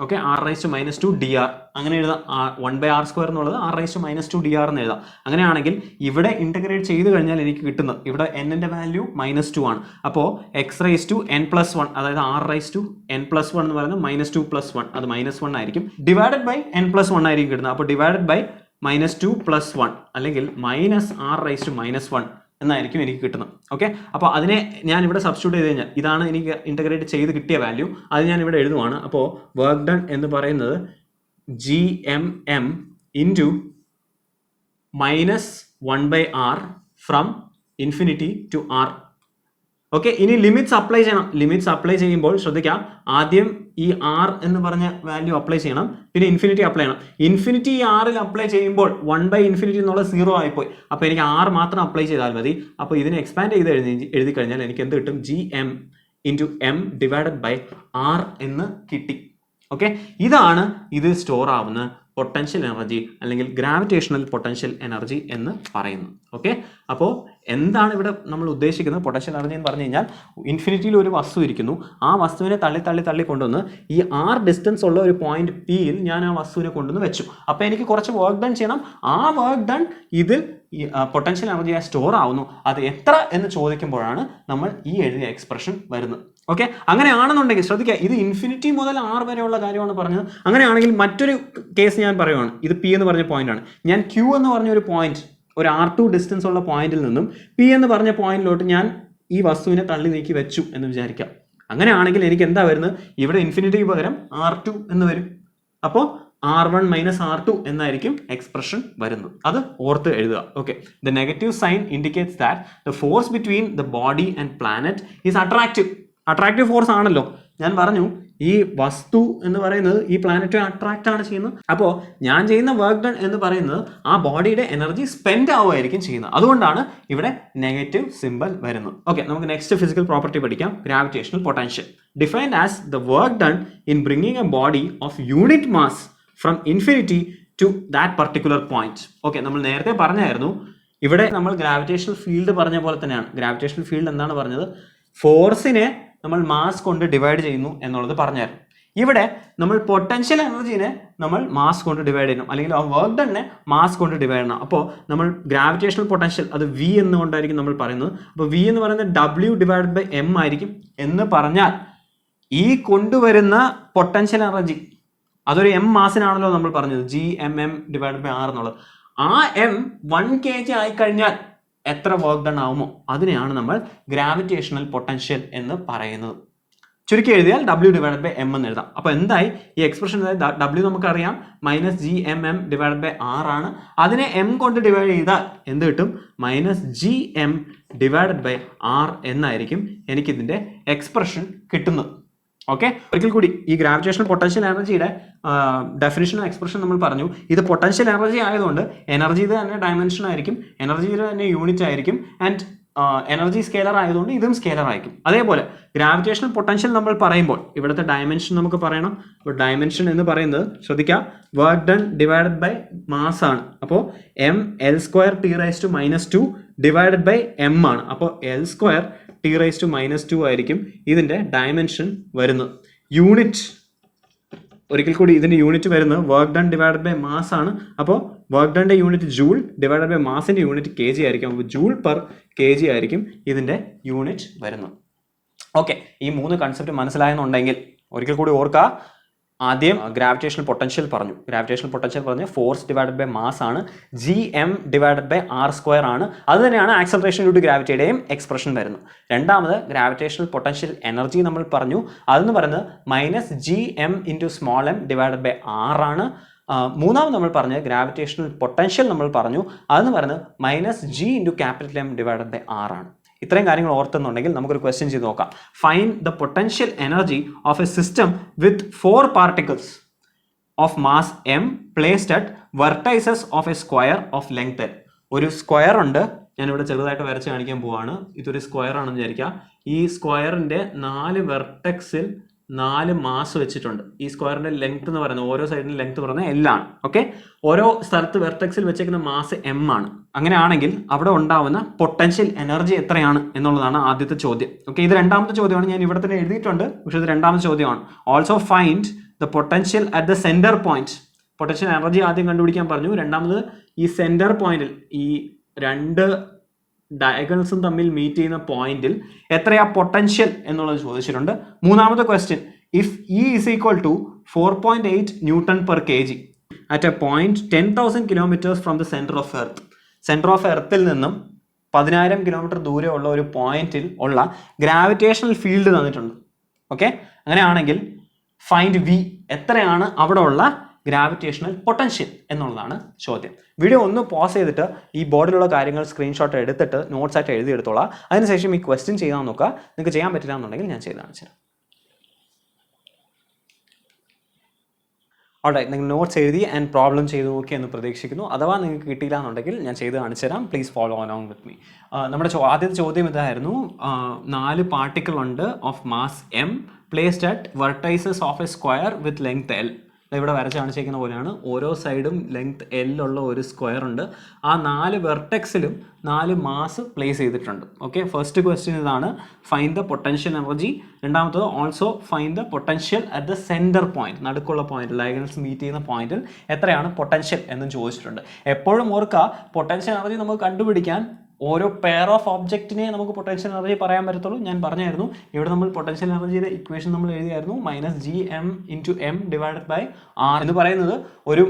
Okay, R rice to -2 D R അങ്ങനെ എഴുതാം. 1/r സ്ക്വയർ എന്നുള്ളത് R rice to -2 D R എന്ന് എഴുതാം. അങ്ങനെയാണെങ്കിൽ ഇവിടെ ഇന്റഗ്രേറ്റ് ചെയ്ത് കഴിഞ്ഞാൽ എനിക്ക് കിട്ടുന്നത് ഇവിടെ എന്നിന്റെ വാല്യൂ -2 ആണ്. അപ്പോൾ X rice to N plus 1 അതായത് R rice to N plus 1 എന്ന് പറയുന്നത് -2 + 1 അത് -1 ആയിരിക്കും. ഡിവൈഡഡ് ബൈ എൻ പ്ലസ് 1 ആയിരിക്കും കിട്ടുന്നത്. അപ്പോൾ ഡിവൈഡഡ് ബൈ -2 + 1 അല്ലെങ്കിൽ -r റൈസ് ടു -1 എന്നായിരിക്കും എനിക്ക് കിട്ടുന്നത്. ഓക്കെ, അപ്പോൾ അതിനെ ഞാൻ ഇവിടെ സബ്സ്റ്റിറ്റ്യൂട്ട് ചെയ്ത് കഴിഞ്ഞാൽ ഇതാണ് എനിക്ക് ഇന്റഗ്രേറ്റ് ചെയ്ത് കിട്ടിയ വാല്യൂ. അത് ഞാൻ ഇവിടെ എഴുതുവാണ്. അപ്പോൾ വർക്ക് ഡൺ എന്ന് പറയുന്നത് G M M into -1/r from infinity to R. Okay, ഇനി ലിമിറ്റ്സ് അപ്ലൈ ചെയ്യണം. ലിമിറ്റ്സ് അപ്ലൈ ചെയ്യുമ്പോൾ ശ്രദ്ധിക്കാം, ആദ്യം ഈ ആർ എന്ന് പറഞ്ഞ വാല്യൂ അപ്ലൈ ചെയ്യണം, പിന്നെ ഇൻഫിനിറ്റി അപ്ലൈ ചെയ്യണം. ഇൻഫിനിറ്റി ആറിൽ അപ്ലൈ ചെയ്യുമ്പോൾ 1/∞ എന്നുള്ളത് 0 ആയിപ്പോയി. അപ്പോൾ എനിക്ക് ആർ മാത്രം അപ്ലൈ ചെയ്താൽ മതി. അപ്പോൾ ഇതിനെ എക്സ്പാൻഡ് ചെയ്ത് എഴുതി കഴിഞ്ഞാൽ എനിക്ക് എന്ത് കിട്ടും? G M into M divided by R എന്ന് കിട്ടി. ഓക്കെ, ഇതാണ് ഇത് സ്റ്റോർ ആവുന്ന പൊട്ടൻഷ്യൽ എനർജി അല്ലെങ്കിൽ ഗ്രാവിറ്റേഷണൽ പൊട്ടൻഷ്യൽ എനർജി എന്ന് പറയുന്നത്. ഓക്കെ, അപ്പോൾ എന്താണ് ഇവിടെ നമ്മൾ ഉദ്ദേശിക്കുന്നത്? പൊട്ടൻഷ്യൽ എനർജി എന്ന് പറഞ്ഞു കഴിഞ്ഞാൽ ഇൻഫിനിറ്റിയിൽ ഒരു വസ്തു ഇരിക്കുന്നു, ആ വസ്തുവിനെ തള്ളി കൊണ്ടുവന്ന് ഈ ആർ ഡിസ്റ്റൻസ് ഉള്ള ഒരു പോയിന്റ് പിയിൽ ഞാൻ ആ വസ്തുവിനെ കൊണ്ടുവന്ന് വെച്ചു. അപ്പോൾ എനിക്ക് കുറച്ച് വർക്ക് ഡൺ ചെയ്യണം. ആ വർക്ക് ഡൺ ഇതിൽ പൊട്ടൻഷ്യൽ എനർജിയായി സ്റ്റോർ ആവുന്നു. അത് എത്ര എന്ന് ചോദിക്കുമ്പോഴാണ് നമ്മൾ ഈ എഴുതിയ എക്സ്പ്രഷൻ വരുന്നത്. ഓക്കെ, അങ്ങനെയാണെന്നുണ്ടെങ്കിൽ ശ്രദ്ധിക്കുക, ഇത് ഇൻഫിനിറ്റി മുതൽ ആർ വരെയുള്ള കാര്യമാണ് പറഞ്ഞത്. അങ്ങനെയാണെങ്കിൽ മറ്റൊരു കേസ് ഞാൻ പറയുവാണ്. ഇത് പി എന്ന് പറഞ്ഞ പോയിന്റ് ആണ്. ഞാൻ ക്യൂ എന്ന് പറഞ്ഞ ഒരു പോയിന്റ്, ഒരു R2 ഡിസ്റ്റൻസ് ഉള്ള പോയിന്റിൽ നിന്നും പി എന്ന് പറഞ്ഞ പോയിന്റിലോട്ട് ഞാൻ ഈ വസ്തുവിനെ തള്ളി നീക്കി വെച്ചു എന്ന് വിചാരിക്കാം. അങ്ങനെയാണെങ്കിൽ എനിക്ക് എന്താ വരുന്നത്? ഇവിടെ ഇൻഫിനിറ്റിക്ക് പകരം R2 എന്ന് വരും. അപ്പോൾ R1 - R2 എന്നായിരിക്കും എക്സ്പ്രഷൻ വരുന്നത്. അത് ഓർത്ത് എഴുതുക. Okay, the negative sign indicates that the force between the body and planet is attractive force ആണല്ലോ. ഞാൻ പറഞ്ഞു ഈ വസ്തു എന്ന് പറയുന്നത് ഈ പ്ലാനറ്റ് അട്രാക്റ്റ് ആണ് ചെയ്യുന്നത്. അപ്പോൾ ഞാൻ ചെയ്യുന്ന വർക്ക് ഡൺ എന്ന് പറയുന്നത് ആ ബോഡിയുടെ എനർജി സ്പെൻഡ് ആവുമായിരിക്കും ചെയ്യുന്നത്. അതുകൊണ്ടാണ് ഇവിടെ നെഗറ്റീവ് സിമ്പൽ വരുന്നത്. ഓക്കെ, നമുക്ക് നെക്സ്റ്റ് ഫിസിക്കൽ പ്രോപ്പർട്ടി പഠിക്കാം. Gravitational potential defined as the work done in bringing a body of unit mass from infinity to that particular point. Okay, നമ്മൾ നേരത്തെ പറഞ്ഞായിരുന്നു ഇവിടെ നമ്മൾ ഗ്രാവിറ്റേഷണൽ ഫീൽഡ് പറഞ്ഞ പോലെ തന്നെയാണ്. ഗ്രാവിറ്റേഷണൽ ഫീൽഡ് എന്താണ് പറഞ്ഞത്? ഫോഴ്സിനെ നമ്മൾ മാസ് കൊണ്ട് ഡിവൈഡ് ചെയ്യുന്നു എന്നുള്ളത് പറഞ്ഞായിരുന്നു. ഇവിടെ നമ്മൾ പൊട്ടൻഷ്യൽ എനർജിനെ നമ്മൾ മാസ് കൊണ്ട് ഡിവൈഡ് ചെയ്യണം, അല്ലെങ്കിൽ ആ വർക്ക് ഡണ്ണിനെ മാസ് കൊണ്ട് ഡിവൈഡ് ചെയ്യണം. അപ്പോൾ നമ്മൾ ഗ്രാവിറ്റേഷണൽ പൊട്ടൻഷ്യൽ അത് വി എന്നുകൊണ്ടായിരിക്കും നമ്മൾ പറയുന്നത്. അപ്പോൾ വി എന്ന് പറയുന്നത് W ഡിവൈഡഡ് ബൈ എം ആയിരിക്കും. എന്ന് പറഞ്ഞാൽ ഈ കൊണ്ടുവരുന്ന പൊട്ടൻഷ്യൽ എനർജി അതൊരു എം മാസിനാണല്ലോ നമ്മൾ പറഞ്ഞത്, GMM ഡിവൈഡഡ് ബൈ ആർ എന്നുള്ളത്. ആ എം 1 kg ആയിക്കഴിഞ്ഞാൽ എത്ര വർക്ക് ഡൺ ആവുമോ അതിനെയാണ് നമ്മൾ ഗ്രാവിറ്റേഷണൽ പൊട്ടൻഷ്യൽ എന്ന് പറയുന്നത്. ചുരുക്കി എഴുതിയാൽ W ഡിവൈഡഡ് ബൈ എം എന്ന് എഴുതാം. അപ്പോൾ എന്തായി ഈ എക്സ്പ്രഷൻ? W നമുക്കറിയാം -GMM ഡിവൈഡഡ് ബൈ ആർ ആണ്. അതിനെ എം കൊണ്ട് ഡിവൈഡ് ചെയ്താൽ എന്ത് കിട്ടും? -GM ഡിവൈഡഡ് ബൈ ആർ എന്നായിരിക്കും എനിക്കിതിൻ്റെ എക്സ്പ്രഷൻ കിട്ടുന്നത്. ഓക്കെ, ഒരിക്കൽ കൂടി ഈ ഗ്രാവിറ്റേഷണൽ പൊട്ടൻഷ്യൽ എനർജിയുടെ ഡെഫിനിഷനും എക്സ്പ്രഷൻ നമ്മൾ പറഞ്ഞു. ഇത് പൊട്ടൻഷ്യൽ എനർജി ആയതുകൊണ്ട് എനർജിയുടെ തന്നെ ഡയമെൻഷൻ ആയിരിക്കും, എനർജിയുടെ തന്നെ യൂണിറ്റ് ആയിരിക്കും, ആൻഡ് എനർജി സ്കെയിലർ ആയതുകൊണ്ട് ഇതും സ്കെയിലർ ആയിരിക്കും. അതേപോലെ ഗ്രാവിറ്റേഷണൽ പൊട്ടൻഷ്യൽ നമ്മൾ പറയുമ്പോൾ ഇവിടുത്തെ ഡയമെൻഷൻ നമുക്ക് പറയണം. അപ്പോൾ ഡയമെൻഷൻ എന്ന് പറയുന്നത് ശ്രദ്ധിക്കുക, work done divided by mass ആണ്. അപ്പോൾ mL²T⁻² ഡിവൈഡഡ് ബൈ എം ആണ്. അപ്പോൾ L²T⁻² ആയിരിക്കും ഇതിൻ്റെ ഡയമെൻഷൻ വരുന്നത്. യൂണിറ്റ് ഒരിക്കൽ കൂടി ഇതിൻ്റെ യൂണിറ്റ് വരുന്നത് work done divided by mass ആണ്. അപ്പോൾ വർക്ക് ഡണ്ടെ യൂണിറ്റ് ജൂൾ ഡിവൈഡഡ് ബൈ മാസിൻ്റെ യൂണിറ്റ് kg ആയിരിക്കും. അപ്പോൾ ജൂൾ പെർ kg ആയിരിക്കും ഇതിൻ്റെ യൂണിറ്റ് വരുന്നത്. ഓക്കെ, ഈ 3 കൺസെപ്റ്റ് മനസ്സിലായെന്നുണ്ടെങ്കിൽ ഒരിക്കൽ കൂടി ഓർക്കുക. ആദ്യം ഗ്രാവിറ്റേഷണൽ പൊട്ടൻഷ്യൽ പറഞ്ഞു, ഫോഴ്സ് ഡിവൈഡഡ് ബൈ മാസ് ആണ്, gm ഡിവൈഡഡ് ബൈ r² ആണ്. അത് തന്നെയാണ് ആക്സലറേഷൻ ഡ്യൂ ടു ഗ്രാവിറ്റിയുടെയും എക്സ്പ്രഷൻ വരുന്നത്. രണ്ടാമത് ഗ്രാവിറ്റേഷണൽ പൊട്ടൻഷ്യൽ എനർജി നമ്മൾ പറഞ്ഞു, അതെന്ന് പറയുന്നത് -gm × m divided by r ആണ്. മൂന്നാമത് നമ്മൾ പറഞ്ഞ ഗ്രാവിറ്റേഷണൽ പൊട്ടൻഷ്യൽ നമ്മൾ പറഞ്ഞു, അതെന്ന് പറയുന്നത് -g × M divided by r ആണ്. ഇത്രയും കാര്യങ്ങൾ ഓർത്തുന്നുണ്ടെങ്കിൽ നമുക്കൊരു ക്വസ്റ്റ്യൻ ചെയ്ത് നോക്കാം. Find the potential energy of a system with 4 particles of mass m placed at vertices of a square of length l. ഒരു സ്ക്വയർ ഉണ്ട്, ഞാനിവിടെ ചെറുതായിട്ട് വരച്ച് കാണിക്കാൻ പോവാണ്. ഇതൊരു സ്ക്വയർ ആണെന്ന് വിചാരിക്കുക. ഈ സ്ക്വയറിൻ്റെ 4 വെർട്ടെക്സിൽ 4 മാസ് വെച്ചിട്ടുണ്ട്. ഈ സ്ക്വയറിന്റെ ലെങ്ത് എന്ന് പറയുന്നത് ഓരോ സൈഡിന്റെ ലെങ്ത് പറയുന്നത് L ആണ്. ഓക്കെ, ഓരോ സ്ഥലത്ത് വെർട്ടെക്സിൽ വെച്ചേക്കുന്ന മാസ് M ആണ്. അങ്ങനെയാണെങ്കിൽ അവിടെ ഉണ്ടാവുന്ന പൊട്ടൻഷ്യൽ എനർജി എത്രയാണ് എന്നുള്ളതാണ് ആദ്യത്തെ ചോദ്യം. ഓക്കെ, ഇത് രണ്ടാമത്തെ ചോദ്യമാണ്, ഞാൻ ഇവിടെ തന്നെ എഴുതിയിട്ടുണ്ട്, പക്ഷെ ഇത് രണ്ടാമത്തെ ചോദ്യമാണ്. Also find the potential at the centre point. Potential energy ആദ്യം കണ്ടുപിടിക്കാൻ പറഞ്ഞു. രണ്ടാമത് ഈ സെന്റർ പോയിന്റിൽ, ഈ 2 ഡയഗണൽസും തമ്മിൽ മീറ്റ് ചെയ്യുന്ന പോയിന്റിൽ എത്രയാ പൊട്ടൻഷ്യൽ എന്നുള്ളത് ചോദിച്ചിട്ടുണ്ട്. മൂന്നാമത്തെ question, if E is equal to 4.8 N/kg at a point 10,000 kilometers from the center of earth. Centre of എർത്തിൽ നിന്നും 10,000 കിലോമീറ്റർ ദൂരെയുള്ള ഒരു പോയിന്റിൽ ഉള്ള ഗ്രാവിറ്റേഷണൽ ഫീൽഡ് തന്നിട്ടുണ്ട്. ഓക്കെ, അങ്ങനെയാണെങ്കിൽ ഫൈൻഡ് V, എത്രയാണ് അവിടെ ഉള്ള ഗ്രാവിറ്റേഷണൽ പൊട്ടൻഷ്യൽ എന്നുള്ളതാണ് ചോദ്യം. വീഡിയോ ഒന്ന് പോസ് ചെയ്തിട്ട് ഈ ബോർഡിലുള്ള കാര്യങ്ങൾ സ്ക്രീൻഷോട്ട് എടുത്തിട്ട് നോട്ട്സ് ആയിട്ട് എഴുതിയെടുത്തോളാം. അതിനുശേഷം ഈ ക്വസ്റ്റ്യൻ ചെയ്യാൻ നോക്കുക. നിങ്ങൾക്ക് ചെയ്യാൻ പറ്റില്ല എന്നുണ്ടെങ്കിൽ ഞാൻ ചെയ്ത് കാണിച്ചു തരാം. ഓൾറൈറ്റ്, നിങ്ങൾ നോട്ട്സ് എഴുതി ആൻഡ് പ്രോബ്ലം ചെയ്ത് നോക്കി എന്ന് പ്രതീക്ഷിക്കുന്നു. അഥവാ നിങ്ങൾക്ക് കിട്ടിയില്ല എന്നുണ്ടെങ്കിൽ ഞാൻ ചെയ്ത് കാണിച്ചു തരാം. Please follow along with me. നമ്മുടെ ആദ്യത്തെ ചോദ്യം ഇതായിരുന്നു. 4 പാർട്ടിക്കിൾ ഉണ്ട് of mass m placed at vertices of a square with length l. ഇവിടെ വരച്ച് കാണിച്ചിരിക്കുന്ന പോലെയാണ്. ഓരോ സൈഡും ലെങ്ത് L ഉള്ള ഒരു സ്ക്വയർ ഉണ്ട്. ആ 4 വെർട്ടെക്സിലും 4 മാസ് പ്ലേസ് ചെയ്തിട്ടുണ്ട്. ഓക്കെ, ഫസ്റ്റ് ക്വസ്റ്റ്യൻ ഇതാണ്, ഫൈൻഡ് ദ പൊട്ടൻഷ്യൽ എനർജി. രണ്ടാമത്തത് also find the potential at the centre point, നടുക്കുള്ള പോയിന്റ്, ഡയഗണൽസ് മീറ്റ് ചെയ്യുന്ന പോയിന്റിൽ എത്രയാണ് പൊട്ടൻഷ്യൽ എന്നും ചോദിച്ചിട്ടുണ്ട്. എപ്പോഴും ഓർക്കുക, പൊട്ടൻഷ്യൽ എനർജി നമുക്ക് കണ്ടുപിടിക്കാൻ ഓരോ പെയർ ഓഫ് ഒബ്ജക്റ്റിനെ നമുക്ക് പൊട്ടൻഷ്യൽ എനർജി പറയാൻ പറ്റത്തുള്ളൂ. ഞാൻ പറഞ്ഞായിരുന്നു, ഇവിടെ നമ്മൾ പൊട്ടൻഷ്യൽ എനർജിയുടെ ഇക്വേഷൻ നമ്മൾ എഴുതിയായിരുന്നു, -gm × m divided by r എന്ന് പറയുന്നത് ഒരു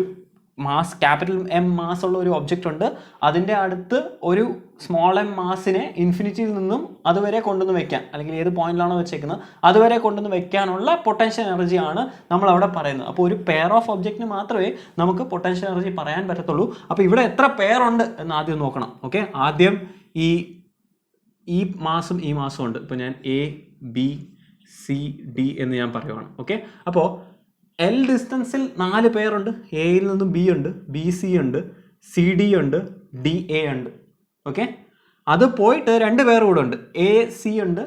മാസ്, ക്യാപിറ്റൽ M മാസ് ഉള്ള ഒരു ഒബ്ജക്റ്റ് ഉണ്ട്, അതിൻ്റെ അടുത്ത് ഒരു സ്മോൾ m മാസിനെ ഇൻഫിനിറ്റിയിൽ നിന്നും അതുവരെ കൊണ്ടുവന്ന് വെക്കാൻ, അല്ലെങ്കിൽ ഏത് പോയിന്റിലാണോ വെച്ചേക്കുന്നത് അതുവരെ കൊണ്ടുവന്ന് വെക്കാനുള്ള പൊട്ടൻഷ്യൽ എനർജിയാണ് നമ്മൾ അവിടെ പറയുന്നത്. അപ്പോൾ ഒരു പെയർ ഓഫ് ഒബ്ജക്റ്റിന് മാത്രമേ നമുക്ക് പൊട്ടൻഷ്യൽ എനർജി പറയാൻ പറ്റത്തുള്ളൂ. അപ്പോൾ ഇവിടെ എത്ര പെയർ ഉണ്ട് എന്ന് ആദ്യം നോക്കണം. ഓക്കെ, ആദ്യം ഈ മാസും ഈ മാസും ഉണ്ട്. ഇപ്പോൾ ഞാൻ A, B, C, D എന്ന് ഞാൻ പറയുവാണ്. ഓക്കെ, അപ്പോൾ L ഡിസ്റ്റൻസിൽ 4 പേരുണ്ട്. എയിൽ നിന്നും B ഉണ്ട്, BC ഉണ്ട്, CD ഉണ്ട്, DA ഉണ്ട്. ഓക്കെ, അത് പോയിട്ട് 2 പേർ കൂടെ ഉണ്ട്, AC ഉണ്ട്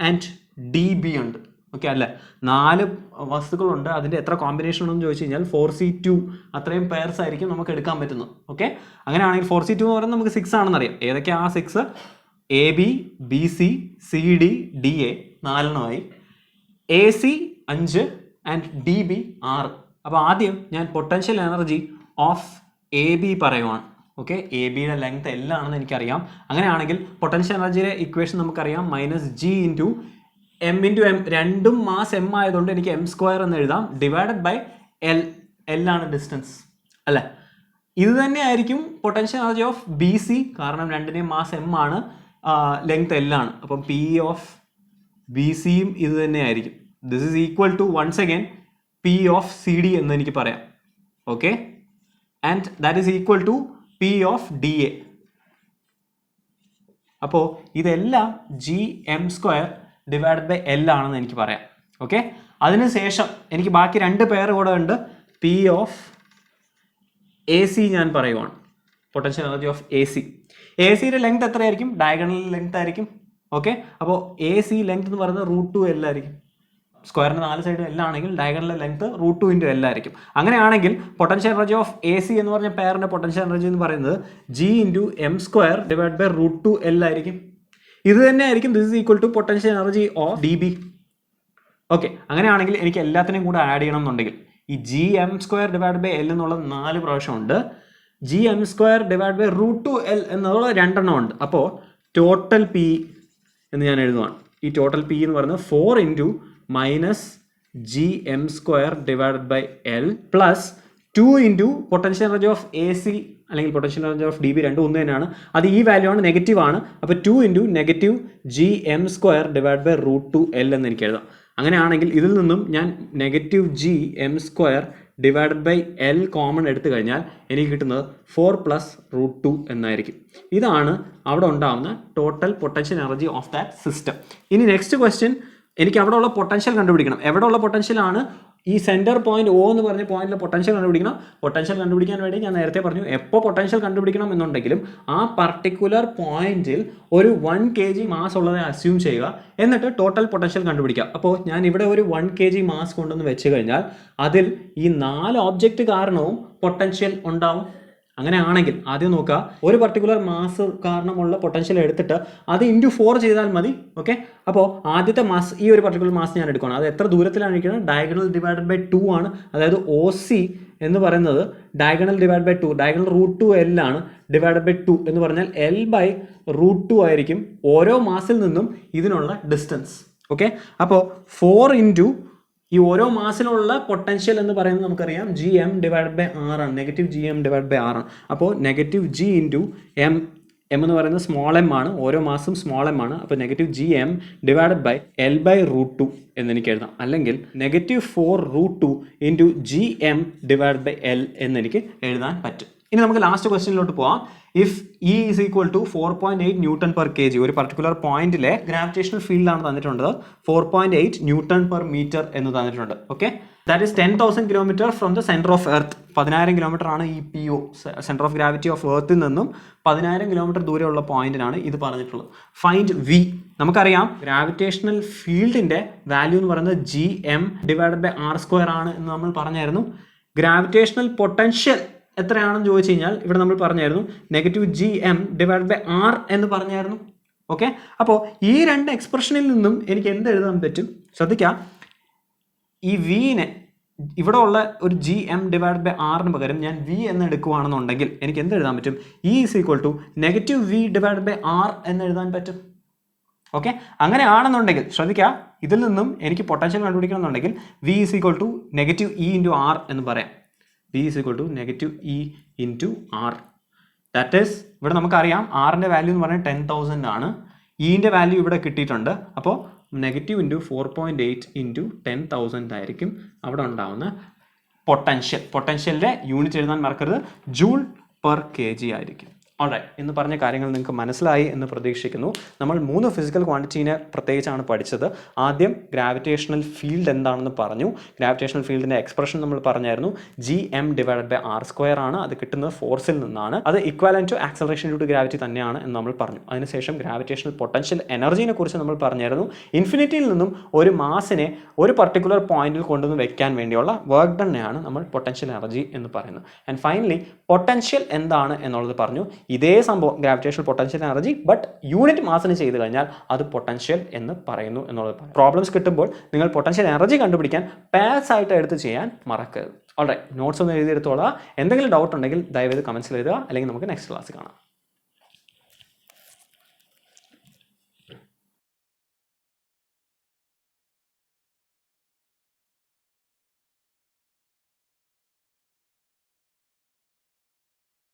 ആൻഡ് DB ഉണ്ട്. ഓക്കെ അല്ലേ, 4 വസ്തുക്കളുണ്ട്. അതിൻ്റെ എത്ര കോമ്പിനേഷൻ ഉണ്ടെന്ന് ചോദിച്ചു കഴിഞ്ഞാൽ 4C2 അത്രയും പെയർസ് ആയിരിക്കും നമുക്ക് എടുക്കാൻ പറ്റുന്നത്. ഓക്കെ, അങ്ങനെയാണെങ്കിൽ 4C2 എന്ന് പറയുന്നത് നമുക്ക് 6 ആണെന്ന് അറിയാം. ഏതൊക്കെയാണ് ആ 6? AB, BC, CD, DA 4 AC 5 and DB 6. അപ്പോൾ ആദ്യം ഞാൻ പൊട്ടൻഷ്യൽ എനർജി ഓഫ് AB പറയുവാണ്. ഓക്കെ, AB യുടെ ലെങ്ത് L ആണെന്ന് എനിക്കറിയാം. അങ്ങനെയാണെങ്കിൽ പൊട്ടൻഷ്യൽ എനർജിയുടെ ഇക്വേഷൻ നമുക്കറിയാം, -g × m × m. രണ്ടും മാസ് m ആയതുകൊണ്ട് എനിക്ക് m² എന്ന് എഴുതാം, ഡിവൈഡഡ് ബൈ L. L ആണ് ഡിസ്റ്റൻസ് അല്ലേ. ഇത് തന്നെ ആയിരിക്കും പൊട്ടൻഷ്യൽ എനർജി ഓഫ് BC, കാരണം രണ്ടിനെയും മാസ് m ആണ്, ലെങ്ത് L ആണ്. അപ്പം P ഓഫ് BCയും ഇത് തന്നെ ആയിരിക്കും. This is equal to once again P of CD എന്ന് എനിക്ക് പറയാം. Okay, and that is equal to P of DA. അപ്പോൾ ഇതെല്ലാം gm² ഡിവൈഡഡ് ബൈ L ആണെന്ന് എനിക്ക് പറയാം. ഓക്കെ, അതിനുശേഷം എനിക്ക് ബാക്കി 2 പെയർ കൂടെ ഉണ്ട്. P ഓഫ് AC ഞാൻ പറയുവാണ്, പൊട്ടൻഷ്യൽ എനർജി ഓഫ് AC. ACയുടെ ലെങ്ത് എത്രയായിരിക്കും? ഡയഗണൽ ലെങ്ത് ആയിരിക്കും. ഓക്കെ, അപ്പോൾ AC ലെങ്ത് എന്ന് പറയുന്നത് √2L ആയിരിക്കും. സ്ക്വയറിന് 4 സൈഡും L ആണെങ്കിൽ ഡയഗണൽ ലെങ്ത് √2 × L ആയിരിക്കും. അങ്ങനെയാണെങ്കിൽ പൊട്ടൻഷ്യൽ എനർജി ഓഫ് AC എന്ന് പറഞ്ഞ പെയറിന്റെ പൊട്ടൻഷ്യൽ എനർജി എന്ന് പറയുന്നത് G × m² divide by √2L ആയിരിക്കും. ഇത് തന്നെ ആയിരിക്കും this is equal to potential energy of DB. Okay, അങ്ങനെയാണെങ്കിൽ എനിക്ക് എല്ലാത്തിനെയും കൂടെ ആഡ് ചെയ്യണം എന്നുണ്ടെങ്കിൽ ഈ gm² ഡിവൈഡ് ബൈ L എന്നുള്ള 4 പ്രാവശ്യം ഉണ്ട്, gm² ഡിവൈഡ് ബൈ √2L എന്നുള്ള 2 എണ്ണം ഉണ്ട്. അപ്പോൾ ടോട്ടൽ P എന്ന് ഞാൻ എഴുതുവാണ്. ഈ ടോട്ടൽ P എന്ന് പറയുന്നത് 4 × minus gm² divided by L plus 2 × potential energy of AC അല്ലെങ്കിൽ പൊട്ടൻഷ്യൽ എനർജി ഓഫ് DB രണ്ടും ഒന്ന് തന്നെയാണ്. അത് ഈ വാല്യൂ ആണ്, നെഗറ്റീവ് ആണ്. അപ്പോൾ 2 × negative gm² divide by √2L എന്ന് എനിക്ക് എഴുതാം. അങ്ങനെയാണെങ്കിൽ ഇതിൽ നിന്നും ഞാൻ negative gm² divided by L common എടുത്തു കഴിഞ്ഞാൽ എനിക്ക് കിട്ടുന്നത് 4 + √2 എന്നായിരിക്കും. ഇതാണ് അവിടെ ഉണ്ടാകുന്ന total potential energy of that system. ഇനി നെക്സ്റ്റ് ക്വസ്റ്റ്യൻ, എനിക്ക് അവിടെ ഉള്ള പൊട്ടൻഷ്യൽ കണ്ടുപിടിക്കണം. എവിടെ ഉള്ള പൊട്ടൻഷ്യലാണ്? ഈ സെൻറ്റർ പോയിന്റ് O എന്ന് പറഞ്ഞ പോയിന്റിലെ പൊട്ടൻഷ്യൽ കണ്ടുപിടിക്കണം. പൊട്ടൻഷ്യൽ കണ്ടുപിടിക്കാൻ വേണ്ടി ഞാൻ നേരത്തെ പറഞ്ഞു, എപ്പോൾ പൊട്ടൻഷ്യൽ കണ്ടുപിടിക്കണം എന്നുണ്ടെങ്കിലും ആ പർട്ടിക്കുലർ പോയിന്റിൽ ഒരു 1 kg മാസ് ഉള്ളതെ അസ്യൂം ചെയ്യുക, എന്നിട്ട് ടോട്ടൽ പൊട്ടൻഷ്യൽ കണ്ടുപിടിക്കുക. അപ്പോൾ ഞാൻ ഇവിടെ ഒരു 1 kg മാസ് കൊണ്ടുവന്ന് വെച്ച് കഴിഞ്ഞാൽ അതിൽ ഈ 4 ഓബ്ജക്റ്റ് കാരണവും പൊട്ടൻഷ്യൽ ഉണ്ടാവും. അങ്ങനെയാണെങ്കിൽ ആദ്യം നോക്കുക, ഒരു പർട്ടിക്കുലർ മാസ് കാരണമുള്ള പൊട്ടൻഷ്യൽ എടുത്തിട്ട് അത് × 4 ചെയ്താൽ മതി. ഓക്കെ, അപ്പോൾ ആദ്യത്തെ മാസ്, ഈ ഒരു പർട്ടിക്കുലർ മാസ് ഞാൻ എടുക്കണം. അത് എത്ര ദൂരത്തിലാണ് ഇരിക്കുന്നത്? ഡയഗണൽ ഡിവൈഡഡ് ബൈ 2 ആണ്. അതായത് OC എന്ന് പറയുന്നത് diagonal divide by 2, diagonal √2L ആണ്. ഡിവൈഡഡ് ബൈ 2 എന്ന് പറഞ്ഞാൽ L ബൈ √2 ആയിരിക്കും ഓരോ മാസിൽ നിന്നും ഇതിനുള്ള ഡിസ്റ്റൻസ്. ഓക്കെ, അപ്പോൾ 4 × ഈ ഓരോ മാസിലുള്ള പൊട്ടൻഷ്യൽ എന്ന് പറയുന്നത് നമുക്കറിയാം gm ഡിവൈഡ് ബൈ R ആണ്, negative gm divide by R ആണ്. അപ്പോൾ നെഗറ്റീവ് G × m എന്ന് പറയുന്നത് സ്മോൾ m ആണ്, ഓരോ മാസും സ്മോൾ m ആണ്. അപ്പോൾ negative gm divided by L by √2 എന്ന് എനിക്ക് എഴുതാം. അല്ലെങ്കിൽ negative 4 √2 × gm divide by L എന്ന് എനിക്ക് എഴുതാൻ പറ്റും. ഇനി നമുക്ക് ലാസ്റ്റ് ക്വസ്റ്റ്യനിലോട്ട് പോവാം. If E is equal to 4.8 newton per kg, ഒരു പർട്ടിക്കുലർ പോയിന്റിലെ ഗ്രാവിറ്റേഷണൽ ഫീൽഡാണ് തന്നിട്ടുള്ളത്. 4.8 ന്യൂട്ടൺ പെർ മീറ്റർ എന്ന് തന്നിട്ടുണ്ട്. Okay, that is 10,000 kilometre from the centre of earth. 10,000 kilometre ആണ് ഈ PO, centre of gravity of എർത്തിൽ നിന്നും 10,000 കിലോമീറ്റർ ദൂരെയുള്ള പോയിന്റിനാണ് ഇത് പറഞ്ഞിട്ടുള്ളത്. Find V. നമുക്കറിയാം ഗ്രാവിറ്റേഷണൽ ഫീൽഡിന്റെ വാല്യൂ എന്ന് പറയുന്നത് gm ഡിവൈഡഡ് ബൈ R² ആണ് എന്ന് നമ്മൾ പറഞ്ഞായിരുന്നു. ഗ്രാവിറ്റേഷണൽ പൊട്ടൻഷ്യൽ എത്രയാണെന്ന് ചോദിച്ചു കഴിഞ്ഞാൽ ഇവിടെ നമ്മൾ പറഞ്ഞായിരുന്നു negative gm divide by R എന്ന് പറഞ്ഞായിരുന്നു. ഓക്കെ, അപ്പോൾ ഈ 2 എക്സ്പ്രഷനിൽ നിന്നും എനിക്ക് എന്ത് എഴുതാൻ പറ്റും? ശ്രദ്ധിക്കാം, ഈ Vനെ ഇവിടെ ഉള്ള ഒരു gm ഡിവൈഡ് ബൈ R പകരം ഞാൻ V എന്ന് എടുക്കുകയാണെന്നുണ്ടെങ്കിൽ എനിക്ക് എന്ത് എഴുതാൻ പറ്റും? E is equal to negative V divide by R എന്ന് എഴുതാൻ പറ്റും. ഓക്കെ, അങ്ങനെയാണെന്നുണ്ടെങ്കിൽ ശ്രദ്ധിക്കുക, ഇതിൽ നിന്നും എനിക്ക് പൊട്ടൻഷ്യൽ കണ്ടുപിടിക്കണം എന്നുണ്ടെങ്കിൽ V is equal to negative E × R എന്ന് പറയാം. V is equal to negative E into R. That is, ഇവിടെ നമുക്കറിയാം ആറിൻ്റെ വാല്യൂ എന്ന് പറഞ്ഞാൽ 10,000 ആണ്. ഇൻ്റെ വാല്യൂ ഇവിടെ കിട്ടിയിട്ടുണ്ട്. അപ്പോൾ നെഗറ്റീവ് × 4.8 × 10,000 ആയിരിക്കും അവിടെ ഉണ്ടാകുന്ന പൊട്ടൻഷ്യൽ. പൊട്ടൻഷ്യലിൻ്റെ യൂണിറ്റ് എഴുതാൻ മറക്കരുത്, ജൂൾ പെർ kg ആയിരിക്കും. ഓൾറൈറ്റ്, എന്ന് പറഞ്ഞ കാര്യങ്ങൾ നിങ്ങൾക്ക് മനസ്സിലായി എന്ന് പ്രതീക്ഷിക്കുന്നു. നമ്മൾ 3 ഫിസിക്കൽ ക്വാണ്ടിറ്റീനെ പ്രത്യേകിച്ചാണ് പഠിച്ചത്. ആദ്യം ഗ്രാവിറ്റേഷണൽ ഫീൽഡ് എന്താണെന്ന് പറഞ്ഞു. ഗ്രാവിറ്റേഷണൽ ഫീൽഡിൻ്റെ എക്സ്പ്രഷൻ നമ്മൾ പറഞ്ഞായിരുന്നു, gm ഡിവൈഡഡ് ബൈ R² ആണ്. അത് കിട്ടുന്നത് ഫോഴ്സിൽ നിന്നാണ്. അത് equivalent to acceleration due to gravity തന്നെയാണ് എന്ന് നമ്മൾ പറഞ്ഞു. അതിനുശേഷം ഗ്രാവിറ്റേഷണൽ പൊട്ടൻഷ്യൽ എനർജീനെ കുറിച്ച് നമ്മൾ പറഞ്ഞായിരുന്നു. ഇൻഫിനിറ്റിയിൽ നിന്നും ഒരു മാസിനെ ഒരു പർട്ടിക്കുലർ പോയിന്റിൽ കൊണ്ടുവന്ന് വെക്കാൻ വേണ്ടിയുള്ള വർക്ക് ഡണ്ണെയാണ് നമ്മൾ പൊട്ടൻഷ്യൽ എനർജി എന്ന് പറയുന്നത്. ആൻഡ് ഫൈനലി പൊട്ടൻഷ്യൽ എന്താണ് എന്നുള്ളത് പറഞ്ഞു. ഇതേ സംഭവം gravitational potential energy, but unit മാസിന് ചെയ്ത് കഴിഞ്ഞാൽ അത് പൊട്ടൻഷ്യൽ എന്ന് പറയുന്നു എന്നുള്ളത്. പ്രോബ്ലംസ് കിട്ടുമ്പോൾ നിങ്ങൾ പൊട്ടൻഷ്യൽ എനർജി കണ്ടുപിടിക്കാൻ പാസ് ആയിട്ട് എടുത്ത് ചെയ്യാൻ മറക്കരുത്. ഓൾറൈറ്റ്, നോട്ട്സ് ഒന്ന് എഴുതിയെടുത്തോളാം. എന്തെങ്കിലും ഡൗട്ട് ഉണ്ടെങ്കിൽ ദയവേത് കമൻസിൽ എഴുതുക, അല്ലെങ്കിൽ നമുക്ക് നെക്സ്റ്റ് ക്ലാസ് കാണാം.